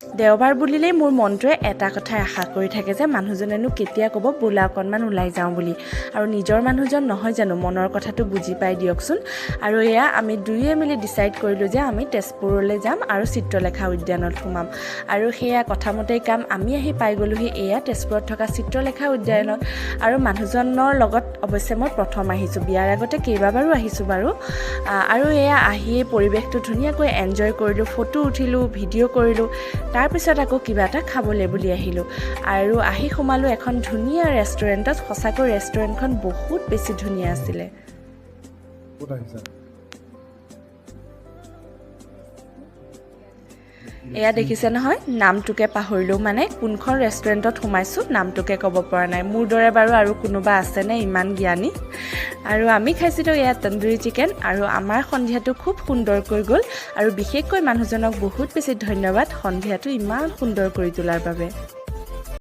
দেওবাৰ বুলিলেই মোৰ মনটোৱে এটা কথাই আশা কৰি থাকে যে মানুহজনেনো কেতিয়া ক'ব বোলা অকণমান ওলাই যাওঁ বুলি। আৰু নিজৰ মানুহজন নহয় জানো, মনৰ কথাটো বুজি পাই দিয়কচোন। আৰু এয়া আমি দুয়োৱে মিলি ডিচাইড কৰিলোঁ যে আমি তেজপুৰলৈ যাম আৰু চিত্ৰলেখা উদ্যানত সোমাম। আৰু সেয়া কথামতেই কাম, আমি আহি পাই গ'লোহি এয়া তেজপুৰত থকা চিত্ৰলেখা উদ্যানত। আৰু মানুহজনৰ লগত অৱশ্যে মই প্ৰথম আহিছোঁ, বিয়াৰ আগতে কেইবাবাৰো আহিছোঁ বাৰু। আৰু এয়া আহিয়ে পৰিৱেশটো ধুনীয়াকৈ এনজয় কৰিলোঁ, ফটো উঠিলোঁ, ভিডিঅ' কৰিলোঁ। তাৰপিছত আকৌ কিবা এটা খাবলৈ বুলি আহিলোঁ আৰু আহি সোমালোঁ এখন ধুনীয়া ৰেষ্টুৰেণ্টত। সঁচাকৈ ৰেষ্টুৰেণ্টখন বহুত বেছি ধুনীয়া আছিলে। এয়া দেখিছে নহয়, নামটোকে পাহৰিলোঁ, মানে কোনখন ৰেষ্টুৰেণ্টত সোমাইছোঁ নামটোকে ক'ব পৰা নাই। মোৰ দৰে বাৰু আৰু কোনোবা আছেনে ইমান জ্ঞানী? আৰু আমি খাইছিলোঁ এয়া তন্দুৰী চিকেন। আৰু আমাৰ সন্ধিয়াটো খুব সুন্দৰকৈ গ'ল আৰু বিশেষকৈ মানুহজনক বহুত বেছি ধন্যবাদ সন্ধিয়াটো ইমান সুন্দৰ কৰি তোলাৰ বাবে।